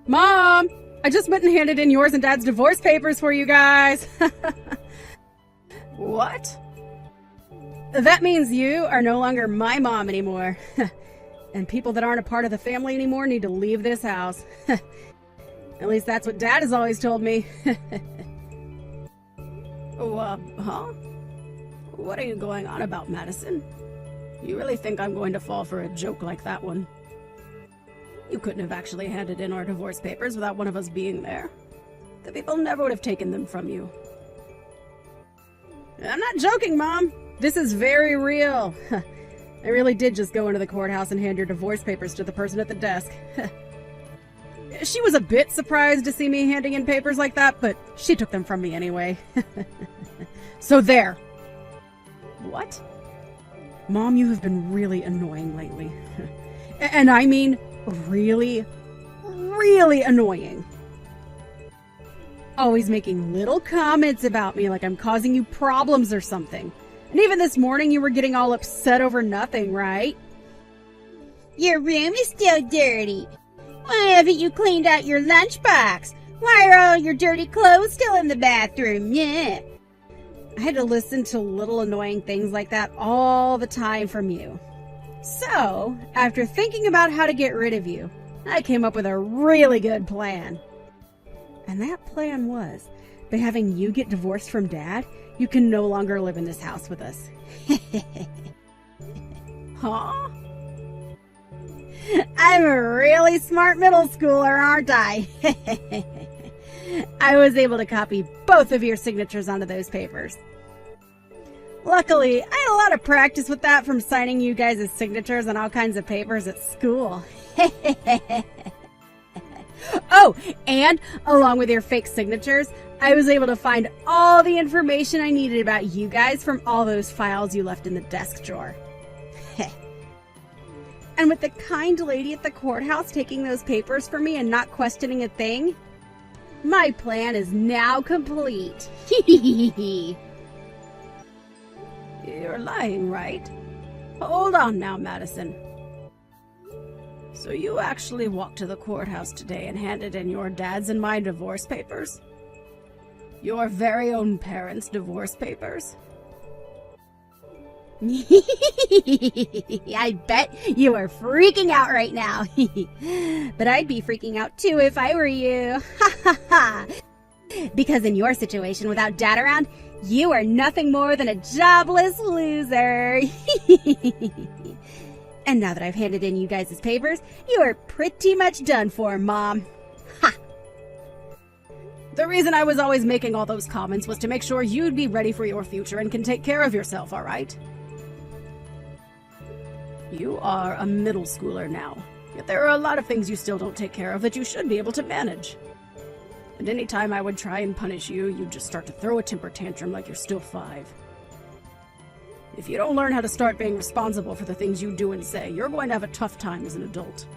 Mom! I just went and handed in yours and Dad's divorce papers for you guys. What? That means you are no longer my mom anymore. And people that aren't a part of the family anymore need to leave this house. At least that's what Dad has always told me. Huh? What are you going on about, Madison? You really think I'm going to fall for a joke like that one? You couldn't have actually handed in our divorce papers without one of us being there. The people never would have taken them from you. I'm not joking, Mom. This is very real. I really did just go into the courthouse and hand your divorce papers to the person at the desk. She was a bit surprised to see me handing in papers like that, but she took them from me anyway. So there. What? Mom, you have been really annoying lately. And I mean really, really annoying. Always making little comments about me like I'm causing you problems or something. And even this morning you were getting all upset over nothing, right? Your room is still dirty. Why haven't you cleaned out your lunchbox? Why are all your dirty clothes still in the bathroom? Yeah. I had to listen to little annoying things like that all the time from you. So, after thinking about how to get rid of you, I came up with a really good plan. And that plan was, by having you get divorced from Dad, you can no longer live in this house with us. Huh? I'm a really smart middle schooler, aren't I? I was able to copy both of your signatures onto those papers. Luckily, I had a lot of practice with that from signing you guys' signatures on all kinds of papers at school. Oh, and along with your fake signatures, I was able to find all the information I needed about you guys from all those files you left in the desk drawer. And with the kind lady at the courthouse taking those papers for me and not questioning a thing, my plan is now complete. You're lying, right? Hold on now, Madison. So you actually walked to the courthouse today and handed in your dad's and my divorce papers? Your very own parents' divorce papers? I bet you are freaking out right now. But I'd be freaking out too if I were you. Because in your situation without Dad around, you are nothing more than a jobless loser. And now that I've handed in you guys' papers, you are pretty much done for, Mom. Ha! The reason I was always making all those comments was to make sure you'd be ready for your future and can take care of yourself, all right? You are a middle schooler now, yet there are a lot of things you still don't take care of that you should be able to manage. And any time I would try and punish you, you'd just start to throw a temper tantrum like you're still 5. If you don't learn how to start being responsible for the things you do and say, you're going to have a tough time as an adult.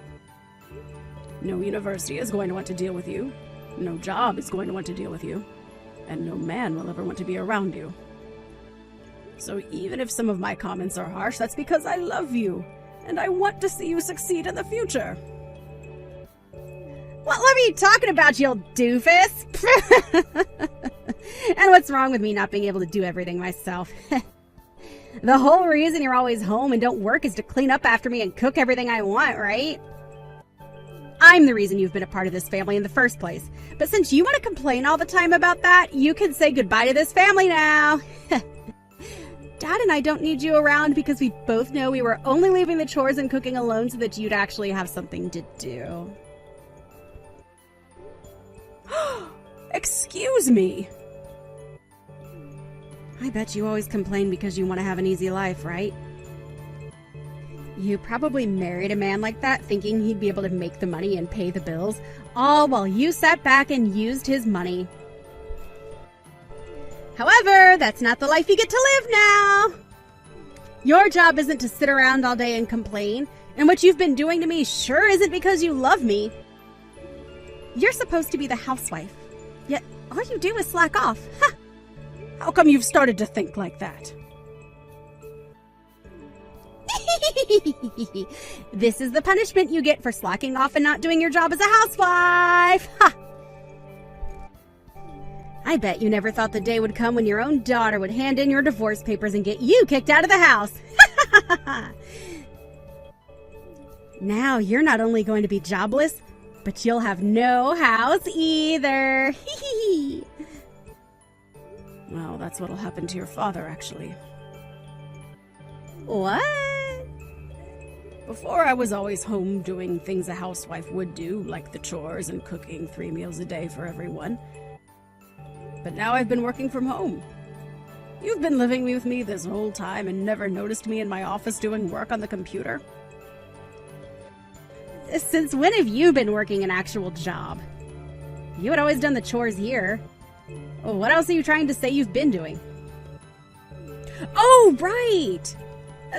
No university is going to want to deal with you, no job is going to want to deal with you, and no man will ever want to be around you. So even if some of my comments are harsh, that's because I love you, and I want to see you succeed in the future. What love are you talking about, you old doofus? And what's wrong with me not being able to do everything myself? The whole reason you're always home and don't work is to clean up after me and cook everything I want, right? I'm the reason you've been a part of this family in the first place. But since you want to complain all the time about that, you can say goodbye to this family now. Dad and I don't need you around because we both know we were only leaving the chores and cooking alone so that you'd actually have something to do. Excuse me. I bet you always complain because you want to have an easy life, right? You probably married a man like that thinking he'd be able to make the money and pay the bills, all while you sat back and used his money. However, that's not the life you get to live now. Your job isn't to sit around all day and complain, and what you've been doing to me sure isn't because you love me. You're supposed to be the housewife, yet all you do is slack off. Ha! How come you've started to think like that? This is the punishment you get for slacking off and not doing your job as a housewife. Ha! I bet you never thought the day would come when your own daughter would hand in your divorce papers and get you kicked out of the house. Now you're not only going to be jobless, but you'll have no house either. Well, that's what'll happen to your father, actually. What? Before, I was always home doing things a housewife would do, like the chores and cooking 3 meals a day for everyone. But now I've been working from home. You've been living with me this whole time and never noticed me in my office doing work on the computer? Since when have you been working an actual job? You had always done the chores here. What else are you trying to say you've been doing? Oh, right!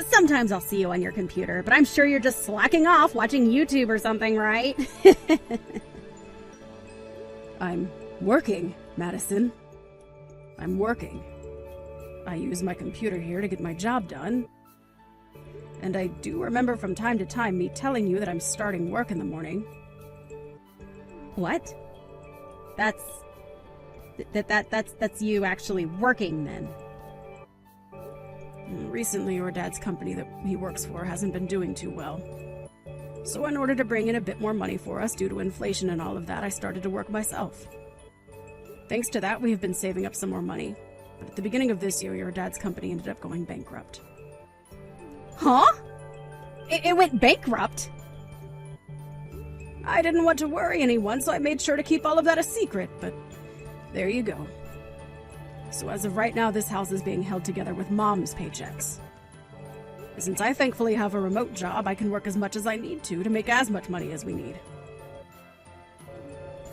Sometimes I'll see you on your computer, but I'm sure you're just slacking off watching YouTube or something, right? I'm working, Madison. I'm working. I use my computer here to get my job done. And I do remember from time to time me telling you that I'm starting work in the morning. What? That's you actually working then. Recently, your dad's company that he works for hasn't been doing too well. So in order to bring in a bit more money for us due to inflation and all of that, I started to work myself. Thanks to that, we have been saving up some more money. But at the beginning of this year, your dad's company ended up going bankrupt. Huh? It went bankrupt? I didn't want to worry anyone, so I made sure to keep all of that a secret, but there you go. So as of right now, this house is being held together with Mom's paychecks. Since I thankfully have a remote job, I can work as much as I need to make as much money as we need.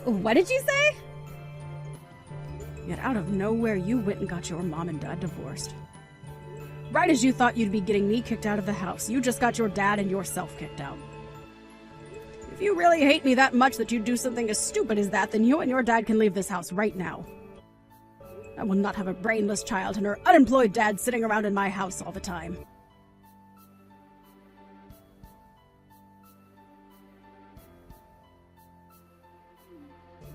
What did you say? Yet out of nowhere, you went and got your mom and dad divorced. Right as you thought you'd be getting me kicked out of the house, you just got your dad and yourself kicked out. If you really hate me that much that you'd do something as stupid as that, then you and your dad can leave this house right now. I will not have a brainless child and her unemployed dad sitting around in my house all the time.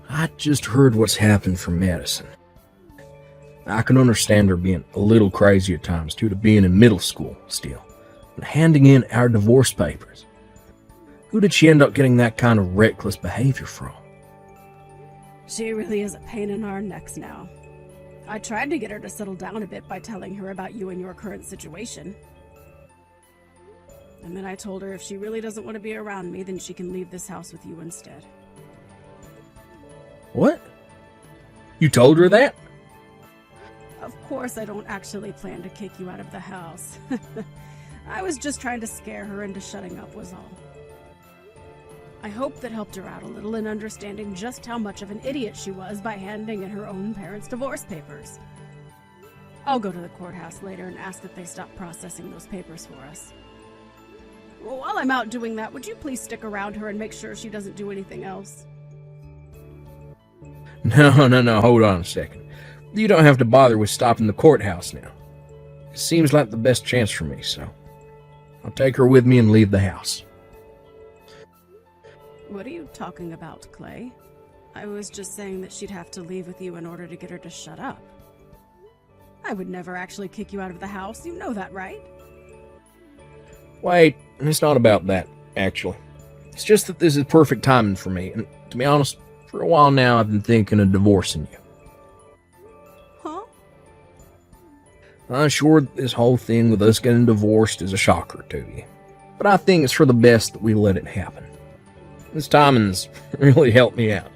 I just heard what's happened from Madison. I can understand her being a little crazy at times due to being in middle school still, and handing in our divorce papers. Who did she end up getting that kind of reckless behavior from? She really is a pain in our necks now. I tried to get her to settle down a bit by telling her about you and your current situation. And then I told her if she really doesn't want to be around me, then she can leave this house with you instead. What? You told her that? Of course I don't actually plan to kick you out of the house. I was just trying to scare her into shutting up was all. I hope that helped her out a little in understanding just how much of an idiot she was by handing in her own parents' divorce papers. I'll go to the courthouse later and ask that they stop processing those papers for us. Well, while I'm out doing that, would you please stick around her and make sure she doesn't do anything else? No, hold on a second. You don't have to bother with stopping the courthouse now. It seems like the best chance for me, so I'll take her with me and leave the house. What are you talking about, Clay? I was just saying that she'd have to leave with you in order to get her to shut up. I would never actually kick you out of the house, you know that, right? Wait, it's not about that, actually. It's just that this is perfect timing for me, and to be honest, for a while now I've been thinking of divorcing you. Huh? I'm sure this whole thing with us getting divorced is a shocker to you, but I think it's for the best that we let it happen. This timing's really helped me out.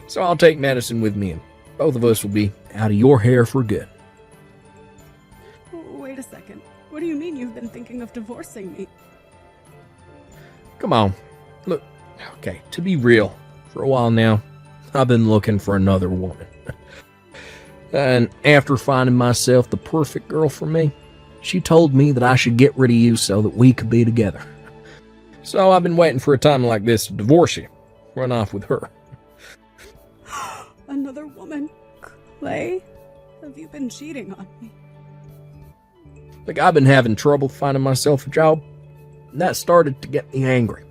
So I'll take Madison with me, and both of us will be out of your hair for good. Wait a second. What do you mean you've been thinking of divorcing me? Come on. Look, okay, to be real, for a while now, I've been looking for another woman. And after finding myself the perfect girl for me, she told me that I should get rid of you so that we could be together. So I've been waiting for a time like this to divorce you, run off with her. Another woman? Clay? Have you been cheating on me? Look, I've been having trouble finding myself a job, and that started to get me angry.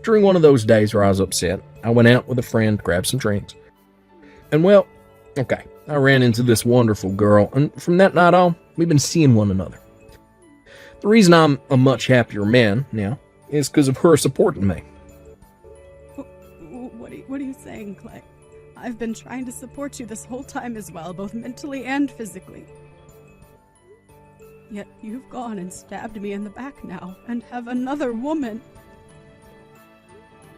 During one of those days where I was upset, I went out with a friend to grab some drinks. And well, okay, I ran into this wonderful girl, and from that night on, we've been seeing one another. The reason I'm a much happier man now is because of her supporting me. What are you saying, Clay? I've been trying to support you this whole time as well, both mentally and physically. Yet you've gone and stabbed me in the back now, and have another woman.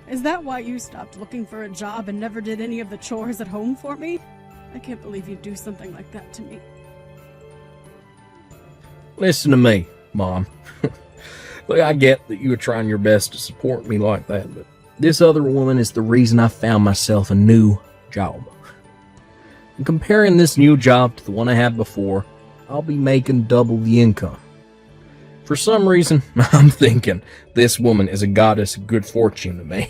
Is that why you stopped looking for a job and never did any of the chores at home for me? I can't believe you'd do something like that to me. Listen to me, Mom. Look, I get that you were trying your best to support me like that, but this other woman is the reason I found myself a new job. And comparing this new job to the one I had before, I'll be making double the income. For some reason, I'm thinking this woman is a goddess of good fortune to me.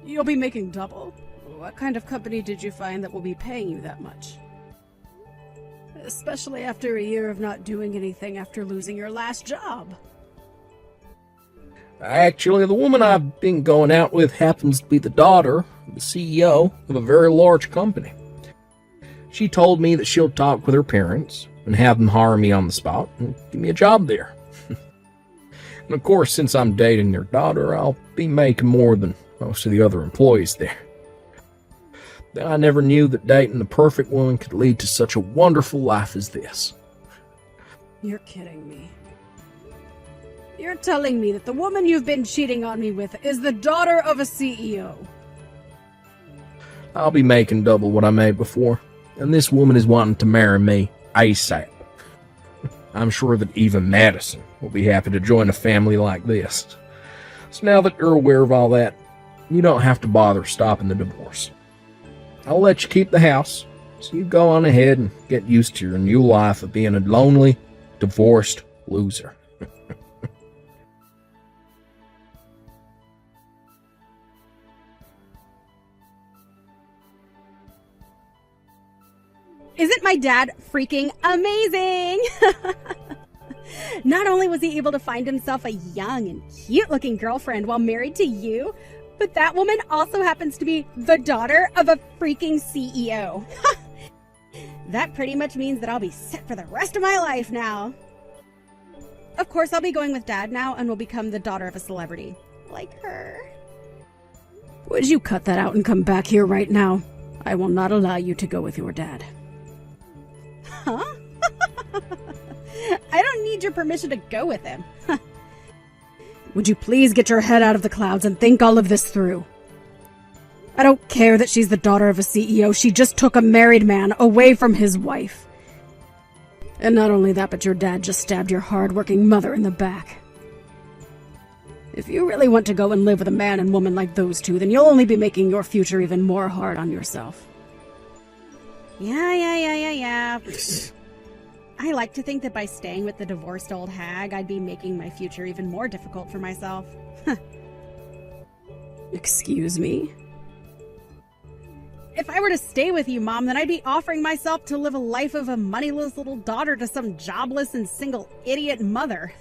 You'll be making double? What kind of company did you find that will be paying you that much? Especially after a year of not doing anything after losing your last job. Actually, the woman I've been going out with happens to be the daughter of the CEO of a very large company. She told me that she'll talk with her parents and have them hire me on the spot and give me a job there. And of course, since I'm dating their daughter, I'll be making more than most of the other employees there. I never knew that dating the perfect woman could lead to such a wonderful life as this. You're kidding me. You're telling me that the woman you've been cheating on me with is the daughter of a CEO. I'll be making double what I made before, and this woman is wanting to marry me ASAP. I'm sure that even Madison will be happy to join a family like this. So now that you're aware of all that, you don't have to bother stopping the divorce. I'll let you keep the house, so you go on ahead and get used to your new life of being a lonely, divorced loser. Isn't my dad freaking amazing? Not only was he able to find himself a young and cute-looking girlfriend while married to you, but that woman also happens to be the daughter of a freaking CEO. That pretty much means that I'll be set for the rest of my life now. Of course, I'll be going with Dad now and will become the daughter of a celebrity. Like her. Would you cut that out and come back here right now? I will not allow you to go with your dad. Huh? I don't need your permission to go with him. Would you please get your head out of the clouds and think all of this through? I don't care that she's the daughter of a CEO. She just took a married man away from his wife. And not only that, but your dad just stabbed your hard-working mother in the back. If you really want to go and live with a man and woman like those two, then you'll only be making your future even more hard on yourself. Yeah. I like to think that by staying with the divorced old hag, I'd be making my future even more difficult for myself. Excuse me? If I were to stay with you, Mom, then I'd be offering myself to live a life of a moneyless little daughter to some jobless and single idiot mother.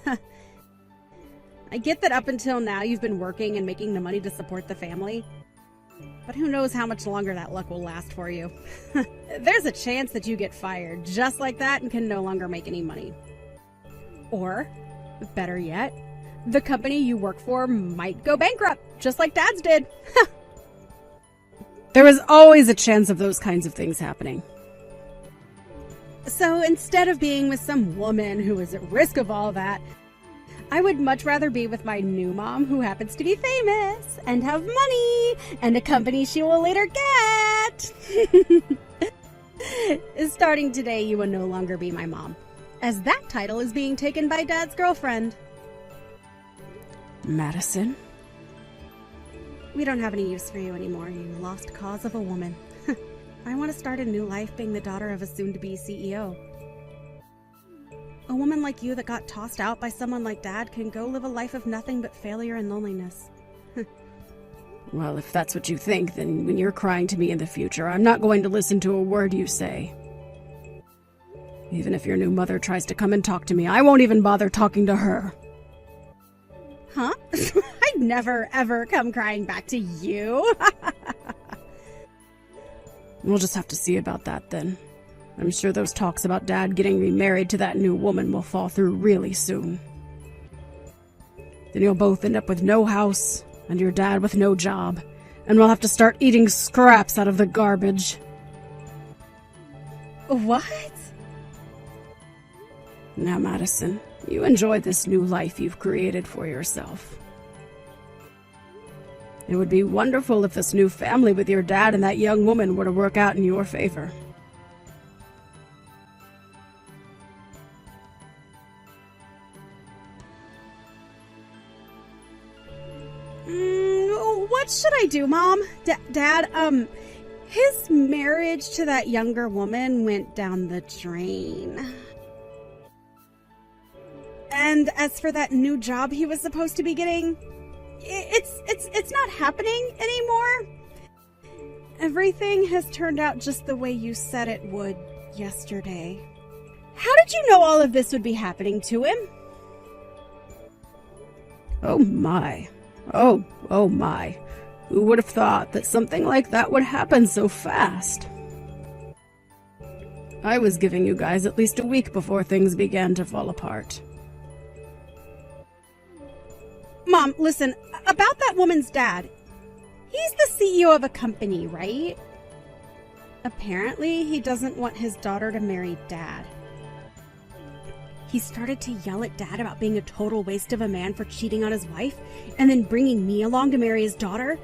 I get that up until now you've been working and making the money to support the family. But who knows how much longer that luck will last for you. There's a chance that you get fired just like that and can no longer make any money. Or, better yet, the company you work for might go bankrupt, just like Dad's did. There is always a chance of those kinds of things happening. So instead of being with some woman who is at risk of all that, I would much rather be with my new mom, who happens to be famous and have money and a company she will later get. Starting today, you will no longer be my mom, as that title is being taken by Dad's girlfriend. Madison? We don't have any use for you anymore, you lost cause of a woman. I want to start a new life being the daughter of a soon-to-be CEO. A woman like you that got tossed out by someone like Dad can go live a life of nothing but failure and loneliness. Well, if that's what you think, then when you're crying to me in the future, I'm not going to listen to a word you say. Even if your new mother tries to come and talk to me, I won't even bother talking to her. I'd never, ever come crying back to you. We'll just have to see about that then. I'm sure those talks about Dad getting remarried to that new woman will fall through really soon. Then you'll both end up with no house, and your dad with no job, and we'll have to start eating scraps out of the garbage. What? Now, Madison, you enjoy this new life you've created for yourself. It would be wonderful if this new family with your dad and that young woman were to work out in your favor. What should I do, Mom? Dad, his marriage to that younger woman went down the drain. And as for that new job he was supposed to be getting, it's not happening anymore. Everything has turned out just the way you said it would yesterday. How did you know all of this would be happening to him? Oh my. Oh my. Who would have thought that something like that would happen so fast? I was giving you guys at least a week before things began to fall apart. Mom, listen, about that woman's dad. He's the CEO of a company, right? Apparently, he doesn't want his daughter to marry Dad. He started to yell at Dad about being a total waste of a man for cheating on his wife, and then bringing me along to marry his daughter.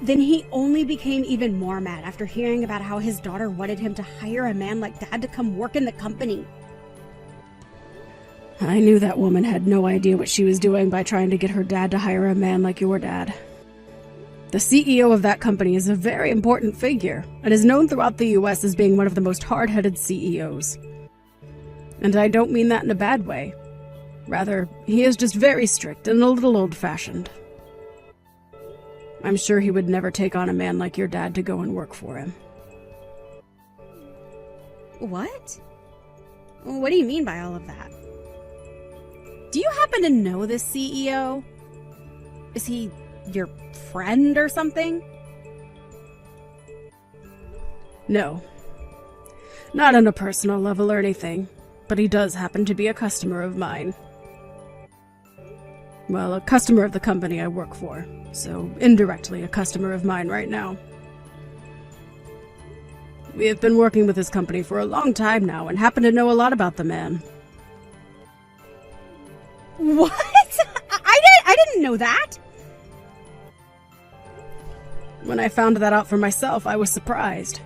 Then he only became even more mad after hearing about how his daughter wanted him to hire a man like Dad to come work in the company. I knew that woman had no idea what she was doing by trying to get her dad to hire a man like your dad. The CEO of that company is a very important figure, and is known throughout the US as being one of the most hard-headed CEOs. And I don't mean that in a bad way. Rather, he is just very strict and a little old-fashioned. I'm sure he would never take on a man like your dad to go and work for him. What? What do you mean by all of that? Do you happen to know this CEO? Is he your friend or something? No. Not on a personal level or anything, but he does happen to be a customer of mine. Well, a customer of the company I work for, so indirectly a customer of mine right now. We have been working with this company for a long time now and happen to know a lot about the man. What? I didn't know that. When I found that out for myself, I was surprised.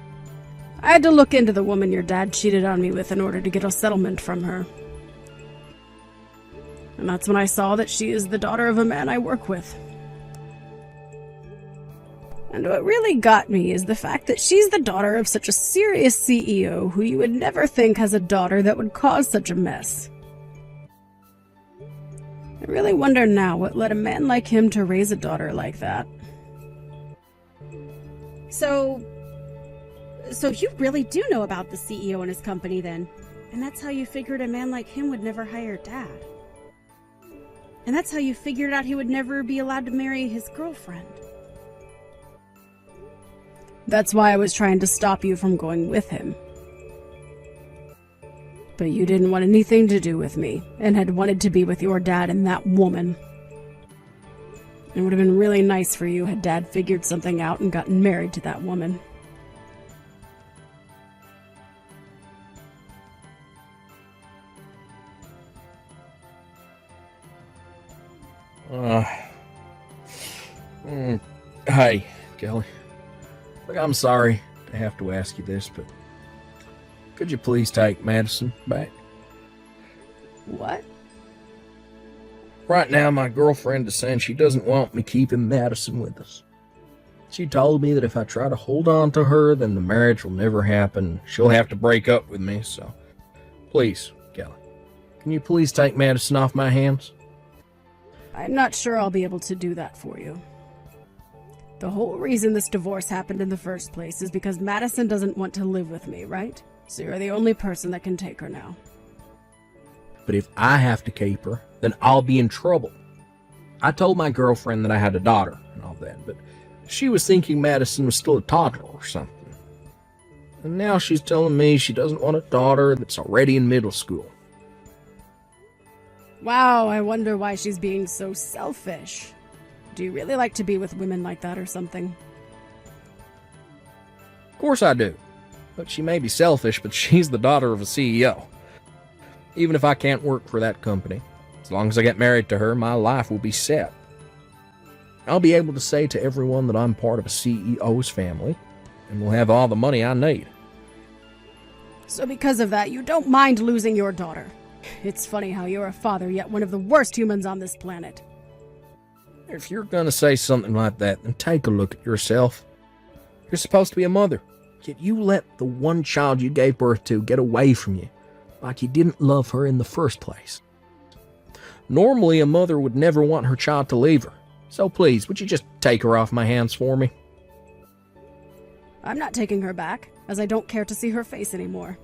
I had to look into the woman your dad cheated on me with in order to get a settlement from her. And that's when I saw that she is the daughter of a man I work with. And what really got me is the fact that she's the daughter of such a serious CEO who you would never think has a daughter that would cause such a mess. I really wonder now what led a man like him to raise a daughter like that. So you really do know about the CEO and his company then. And that's how you figured a man like him would never hire Dad. And that's how you figured out he would never be allowed to marry his girlfriend. That's why I was trying to stop you from going with him. But you didn't want anything to do with me, and had wanted to be with your dad and that woman. It would have been really nice for you had Dad figured something out and gotten married to that woman. Hi, Kelly. Look, I'm sorry to have to ask you this, but could you please take Madison back? What? Right now, my girlfriend is saying she doesn't want me keeping Madison with us. She told me that if I try to hold on to her, then the marriage will never happen. She'll have to break up with me, so please, Kelly, can you please take Madison off my hands? I'm not sure I'll be able to do that for you. The whole reason this divorce happened in the first place is because Madison doesn't want to live with me, right? So you're the only person that can take her now. But if I have to keep her, then I'll be in trouble. I told my girlfriend that I had a daughter and all that, but she was thinking Madison was still a toddler or something. And now she's telling me she doesn't want a daughter that's already in middle school. Wow, I wonder why she's being so selfish. Do you really like to be with women like that or something? Of course I do. But she may be selfish, but she's the daughter of a CEO. Even if I can't work for that company, as long as I get married to her, my life will be set. I'll be able to say to everyone that I'm part of a CEO's family, and will have all the money I need. So because of that, you don't mind losing your daughter. It's funny how you're a father, yet one of the worst humans on this planet. If you're gonna say something like that, then take a look at yourself. You're supposed to be a mother, yet you let the one child you gave birth to get away from you, like you didn't love her in the first place. Normally, a mother would never want her child to leave her, so please, would you just take her off my hands for me? I'm not taking her back, as I don't care to see her face anymore.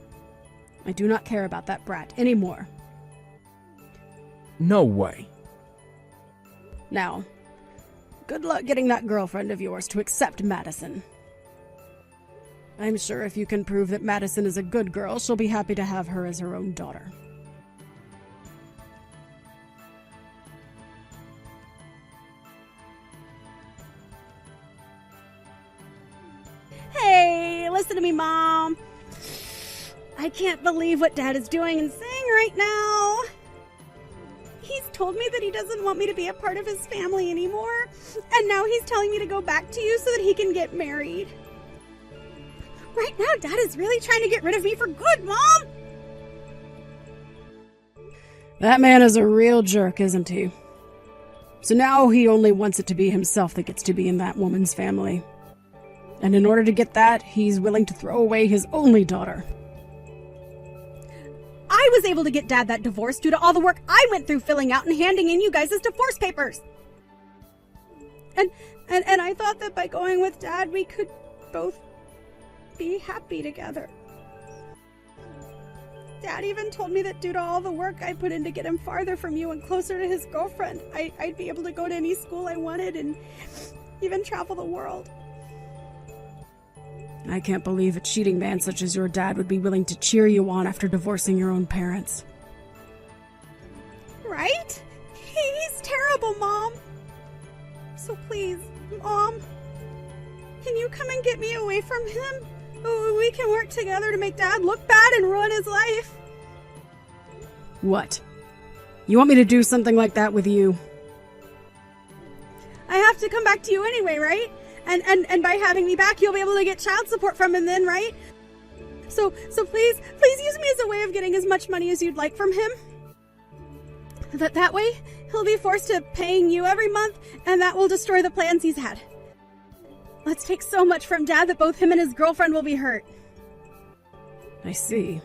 I do not care about that brat anymore. No way. Now, good luck getting that girlfriend of yours to accept Madison. I'm sure if you can prove that Madison is a good girl, she'll be happy to have her as her own daughter. Hey, listen to me, Mom. I can't believe what Dad is doing and saying right now. He's told me that he doesn't want me to be a part of his family anymore, and now he's telling me to go back to you so that he can get married. Right now, Dad is really trying to get rid of me for good, Mom! That man is a real jerk, isn't he? So now he only wants it to be himself that gets to be in that woman's family. And in order to get that, he's willing to throw away his only daughter. I was able to get Dad that divorce due to all the work I went through filling out and handing in you guys' divorce papers. And I thought that by going with Dad, we could both be happy together. Dad even told me that due to all the work I put in to get him farther from you and closer to his girlfriend, I'd be able to go to any school I wanted and even travel the world. I can't believe a cheating man such as your dad would be willing to cheer you on after divorcing your own parents. Right? He's terrible, Mom. So please, Mom, can you come and get me away from him? We can work together to make Dad look bad and ruin his life. What? You want me to do something like that with you? I have to come back to you anyway, right? And by having me back, you'll be able to get child support from him then, right? So please use me as a way of getting as much money as you'd like from him. That way, he'll be forced to paying you every month, and that will destroy the plans he's had. Let's take so much from Dad that both him and his girlfriend will be hurt. I see.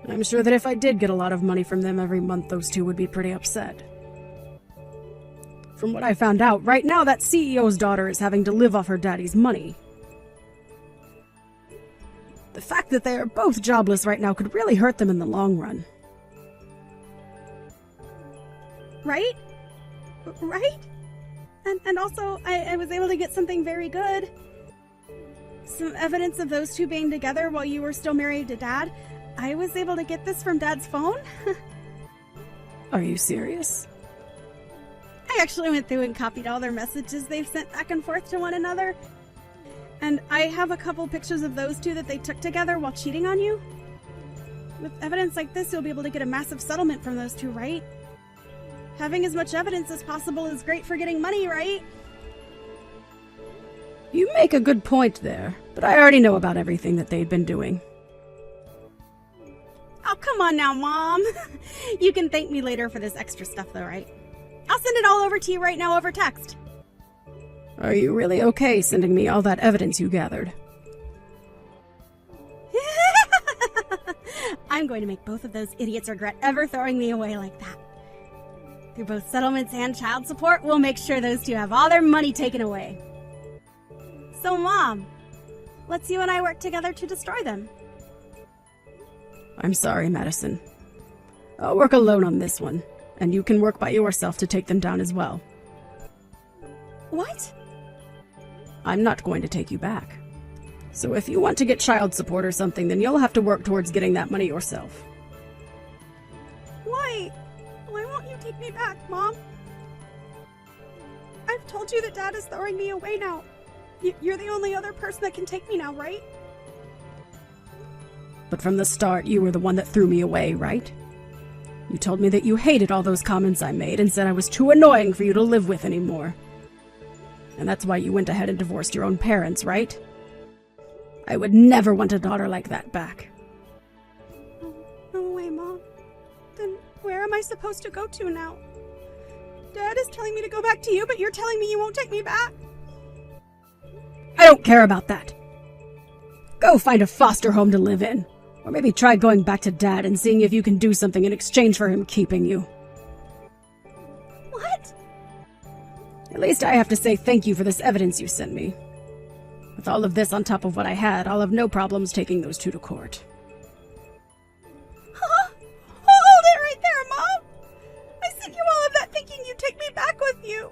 I'm sure that if I did get a lot of money from them every month, those two would be pretty upset. From what I found out, right now that CEO's daughter is having to live off her daddy's money. The fact that they are both jobless right now could really hurt them in the long run. Right? Right? And also, I was able to get something very good. Some evidence of those two being together while you were still married to Dad. I was able to get this from Dad's phone. Are you serious? I actually went through and copied all their messages they've sent back and forth to one another. And I have a couple pictures of those two that they took together while cheating on you. With evidence like this, you'll be able to get a massive settlement from those two, right? Having as much evidence as possible is great for getting money, right? You make a good point there, but I already know about everything that they've been doing. Oh, come on now, Mom. You can thank me later for this extra stuff, though, right? I'll send it all over to you right now over text. Are you really okay sending me all that evidence you gathered? I'm going to make both of those idiots regret ever throwing me away like that. Through both settlements and child support, we'll make sure those two have all their money taken away. So, Mom, let's you and I work together to destroy them. I'm sorry, Madison. I'll work alone on this one, and you can work by yourself to take them down as well. What? I'm not going to take you back. So if you want to get child support or something, then you'll have to work towards getting that money yourself. Why? Why won't you take me back, Mom? I've told you that Dad is throwing me away now. You're the only other person that can take me now, right? But from the start, you were the one that threw me away, right? You told me that you hated all those comments I made and said I was too annoying for you to live with anymore. And that's why you went ahead and divorced your own parents, right? I would never want a daughter like that back. No way, Mom. Then where am I supposed to go to now? Dad is telling me to go back to you, but you're telling me you won't take me back. I don't care about that. Go find a foster home to live in. Or maybe try going back to Dad and seeing if you can do something in exchange for him keeping you. What? At least I have to say thank you for this evidence you sent me. With all of this on top of what I had, I'll have no problems taking those two to court. Huh? Hold it right there, Mom! I sent you all of that thinking you'd take me back with you.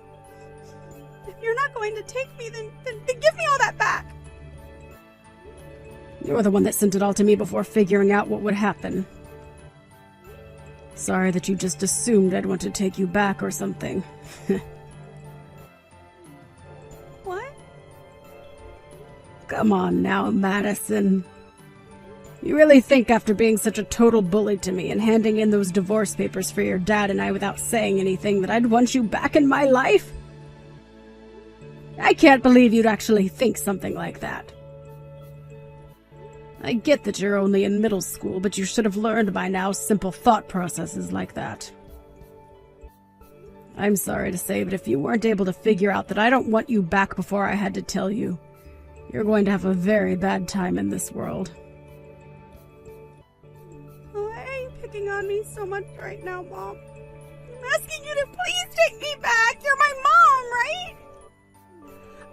If you're not going to take me, then give me all that back. You're the one that sent it all to me before figuring out what would happen. Sorry that you just assumed I'd want to take you back or something. What? Come on now, Madison. You really think after being such a total bully to me and handing in those divorce papers for your dad and I without saying anything that I'd want you back in my life? I can't believe you'd actually think something like that. I get that you're only in middle school, but you should have learned by now simple thought processes like that. I'm sorry to say, but if you weren't able to figure out that I don't want you back before I had to tell you, you're going to have a very bad time in this world. Why are you picking on me so much right now, Mom? I'm asking you to please take me back. You're my mom, right?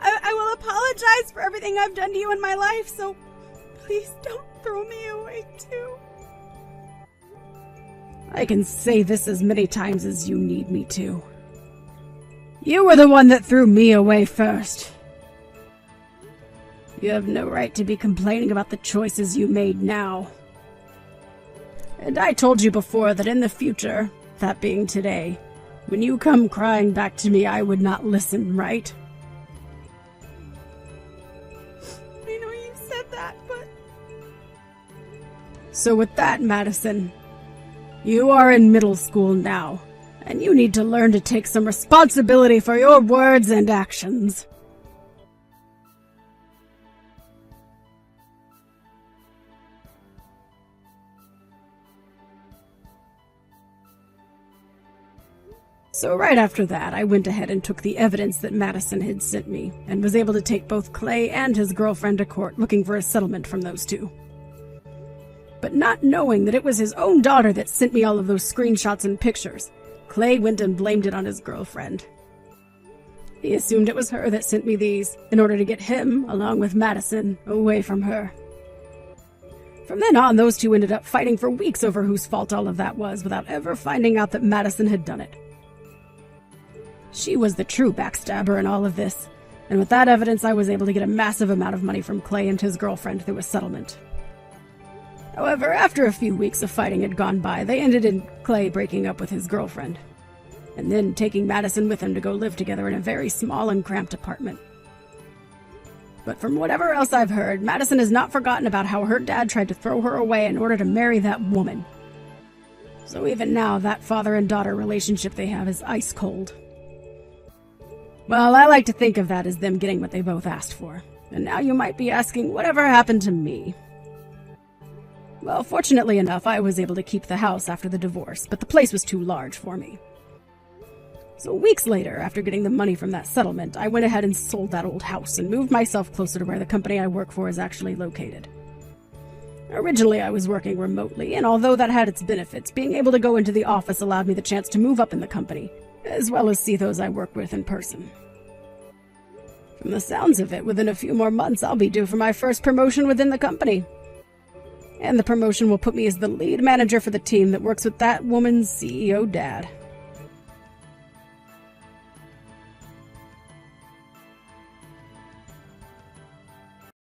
I will apologize for everything I've done to you in my life, so please don't throw me away too. I can say this as many times as you need me to. You were the one that threw me away first. You have no right to be complaining about the choices you made now. And I told you before that in the future, that being today, when you come crying back to me, I would not listen, right? I know you said that, but... So with that, Madison, you are in middle school now, and you need to learn to take some responsibility for your words and actions. So right after that, I went ahead and took the evidence that Madison had sent me, and was able to take both Clay and his girlfriend to court looking for a settlement from those two. But not knowing that it was his own daughter that sent me all of those screenshots and pictures, Clay went and blamed it on his girlfriend. He assumed it was her that sent me these, in order to get him, along with Madison, away from her. From then on, those two ended up fighting for weeks over whose fault all of that was, without ever finding out that Madison had done it. She was the true backstabber in all of this, and with that evidence I was able to get a massive amount of money from Clay and his girlfriend through a settlement. However, after a few weeks of fighting had gone by, they ended in Clay breaking up with his girlfriend, and then taking Madison with him to go live together in a very small and cramped apartment. But from whatever else I've heard, Madison has not forgotten about how her dad tried to throw her away in order to marry that woman. So even now, that father and daughter relationship they have is ice cold. Well, I like to think of that as them getting what they both asked for. And now you might be asking, whatever happened to me? Well, fortunately enough, I was able to keep the house after the divorce, but the place was too large for me. So weeks later, after getting the money from that settlement, I went ahead and sold that old house and moved myself closer to where the company I work for is actually located. Originally, I was working remotely, and although that had its benefits, being able to go into the office allowed me the chance to move up in the company, as well as see those I work with in person. From the sounds of it, within a few more months, I'll be due for my first promotion within the company. And the promotion will put me as the lead manager for the team that works with that woman's CEO dad.